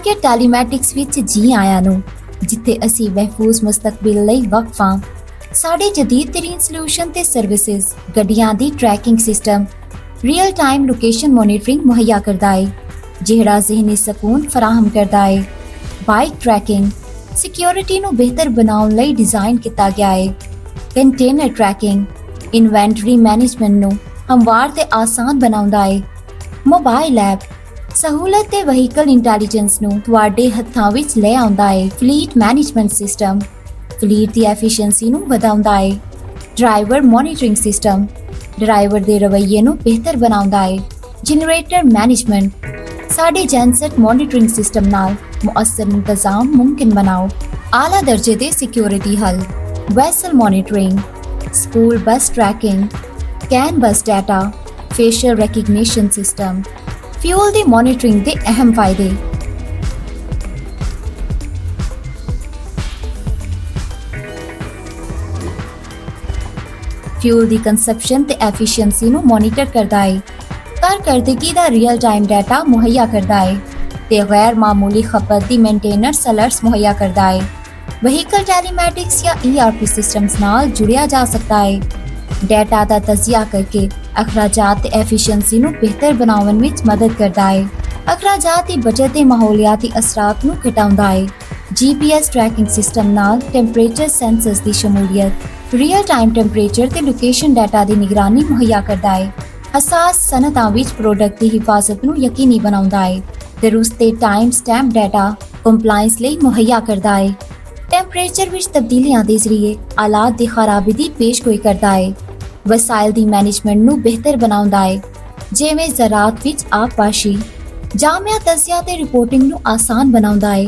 Target telematics ਵਿੱਚ ਜੀ ਆਇਆਂ ਨੂੰ, ਜਿੱਥੇ ਅਸੀਂ ਮਹਿਫੂਜ਼ ਮੁਸਤਕਬਲ ਲਈ ਵਕਫ ਹਾਂ। ਸਾਡੇ ਜਦੀਦ ਤਰੀਨ ਸੋਲੂਸ਼ਨ ਤੇ ਸਰਵਿਸਿਜ਼ ਗੱਡੀਆਂ ਦੀ tracking system, real time location monitoring ਮੁਹੱਈਆ ਕਰਦਾ ਹੈ, ਜਿਹੜਾ ਜ਼ਿਹਨੀ ਸਕੂਨ ਫਰਾਹਮ ਕਰਦਾ ਹੈ। ਬਾਈਕ ਟਰੈਕਿੰਗ ਸਿਕਿਉਰਿਟੀ ਨੂੰ ਬਿਹਤਰ ਬਣਾਉਣ ਲਈ ਡਿਜ਼ਾਈਨ ਕੀਤਾ ਗਿਆ ਹੈ। ਕੰਟੇਨਰ ਟਰੈਕਿੰਗ ਇਨਵੈਂਟਰੀ ਮੈਨੇਜਮੈਂਟ ਨੂੰ ਹਮਵਾਰ ਤੇ ਆਸਾਨ ਬਣਾਉਂਦਾ ਹੈ। ਮੋਬਾਈਲ ਐਪ ਸਹੂਲਤ ਤੇ ਵਹੀਕਲ ਇੰਟੈਲੀਜੈਂਸ ਨੂੰ ਤੁਹਾਡੇ ਹੱਥਾਂ ਵਿੱਚ ਲੈ ਆਉਂਦਾ ਹੈ। ਫਲੀਟ ਮੈਨੇਜਮੈਂਟ ਸਿਸਟਮ ਫਲੀਟ ਦੀ ਐਫੀਸ਼ੀਐਂਸੀ ਨੂੰ ਵਧਾਉਂਦਾ ਹੈ। ਡਰਾਈਵਰ ਮੋਨੀਟਰਿੰਗ ਸਿਸਟਮ ਡਰਾਈਵਰ ਦੇ ਰਵੱਈਏ ਨੂੰ ਬਿਹਤਰ ਬਣਾਉਂਦਾ ਹੈ। ਜਨਰੇਟਰ ਮੈਨੇਜਮੈਂਟ ਸਾਡੇ ਜੈਨਸੈਟ ਮੋਨੀਟਰਿੰਗ ਸਿਸਟਮ ਨਾਲ ਮੁਅੱਸਰ ਇੰਤਜ਼ਾਮ ਮੁਮਕਿਨ ਬਣਾਓ। ਆਲਾ ਦਰਜੇ ਦੇ ਸਿਕਿਉਰਿਟੀ ਹੱਲ vessel monitoring, school bus tracking, can bus data, facial recognition system. Fuel ਦੀ ਮੋਨੀਟਰਿੰਗ ਦੇ ਅਹਿਮ ਫਾਇਦੇ ਫਿਊਲ ਦੀ ਕੰਜ਼ੰਪਸ਼ਨ ਤੇ ਐਫੀਸ਼ੀਐਂਸੀ ਨੂੰ ਮੋਨੀਟਰ ਕਰਦਾ ਹੈ। ਕਾਰਕਰਦਗੀ ਦਾ ਰੀਅਲ ਟਾਈਮ ਡਾਟਾ ਮੁਹੱਈਆ ਕਰਦਾ ਹੈ ਤੇ ਗੈਰ ਮਾਮੂਲੀ ਖਪਤ ਦੀ ਮੇਨਟੇਨੈਂਸ ਅਲਰਟਸ ਮੁਹੱਈਆ ਕਰਦਾ ਹੈ। ਵਹੀਕਲ ਟੈਲੀਮੈਟਿਕਸ ਜਾਂ ERP ਸਿਸਟਮਸ ਨਾਲ ਜੁੜਿਆ ਜਾ ਸਕਦਾ ਹੈ। ਡਾਟਾ ਦਾ ਤਜਜ਼ੀਆ ਕਰਕੇ ਅਖਰਾਜਾਤ ਤੇ ਐਫੀਸ਼ੀਐਂਸੀ ਨੂੰ ਬਿਹਤਰ ਬਣਾਉਣ ਵਿੱਚ ਮਦਦ ਕਰਦਾ ਹੈ। ਅਖਰਾਜਾਤ ਦੀ ਬਚਤ ਤੇ ਮਾਹੌਲੀਆਤੀ ਅਸਰਾਤ ਨੂੰ ਘਟਾਉਂਦਾ ਹੈ। GPS ਟਰੈਕਿੰਗ ਸਿਸਟਮ ਨਾਲ ਟੈਂਪਰੇਚਰ ਸੈਂਸਰਸ ਦੀ ਸ਼ਮੂਲੀਅਤ ਰੀਅਲ ਟਾਈਮ ਟੈਂਪਰੇਚਰ ਤੇ ਲੋਕੇਸ਼ਨ ਡਾਟਾ ਦੀ ਨਿਗਰਾਨੀ ਮੁਹੱਈਆ ਕਰਦਾ ਹੈ। ਹਸਾਸ ਸਨਅਤਾਂ ਵਿੱਚ ਪ੍ਰੋਡਕਟ ਦੀ ਹਿਫਾਜ਼ਤ ਨੂੰ ਯਕੀਨੀ ਬਣਾਉਂਦਾ ਹੈ। ਦਰੁਸਤ ਤੇ ਟਾਈਮ ਸਟੈਂਪ ਡਾਟਾ ਕੰਪਲਾਈਂਸ ਲਈ ਮੁਹੱਈਆ ਕਰਦਾ ਹੈ। ਟੈਂਪਰੇਚਰ ਵਿੱਚ ਤਬਦੀਲੀਆਂ ਦੇ ਜ਼ਰੀਏ ਆਲਾਤ ਦੀ ਖਰਾਬੀ ਦੀ ਪੇਸ਼ਗੋਈ ਕਰਦਾ ਹੈ। ਵਸਾਇਲ ਦੀ ਮੈਨੇਜਮੈਂਟ ਨੂੰ ਬਿਹਤਰ ਬਣਾਉਂਦਾ ਹੈ, ਜਿਵੇਂ ਜ਼ਰਾਅਤ ਵਿੱਚ ਆਬਪਾਸ਼ੀ। ਜਾਮਿਆ ਤਜਜ਼ੀਆ ਤੇ ਰਿਪੋਰਟਿੰਗ ਨੂੰ ਆਸਾਨ ਬਣਾਉਂਦਾ ਹੈ।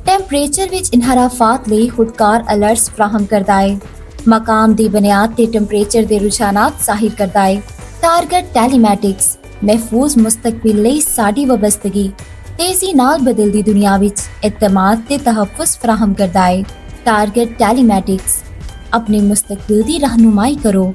ਟੈਂਪਰੇਚਰ ਵਿੱਚ ਇਨਹਰਾਫਾਤ ਲਈ ਖੁਦਕਾਰ ਅਲਰਟਸ ਫਰਾਹਮ ਕਰਦਾ ਹੈ। ਮਕਾਮ ਦੀ ਬੁਨਿਆਦ ਤੇ ਟੈਂਪਰੇਚਰ ਦੇ ਰੁਝਾਨਾਤ ਜ਼ਾਹਿਰ ਕਰਦਾ ਹੈ। ਟਾਰਗੇਟ ਟੈਲੀਮੈਟਿਕਸ ਮਹਿਫੂਜ਼ ਮੁਸਤਕਬਲ ਲਈ ਸਾਡੀ ਵਬਸਤਗੀ ਤੇਜ਼ੀ ਨਾਲ ਬਦਲਦੀ ਦੁਨੀਆ ਵਿੱਚ ਇਤਮਾਦ ਤੇ ਤਹੱਫੁਜ਼ ਫਰਾਹਮ ਕਰਦਾ ਹੈ। ਟਾਰਗੇਟ ਟੈਲੀਮੈਟਿਕਸ ਆਪਣੇ ਮੁਸਤਕਬਲ ਦੀ ਰਹਿਨੁਮਾਈ ਕਰੋ।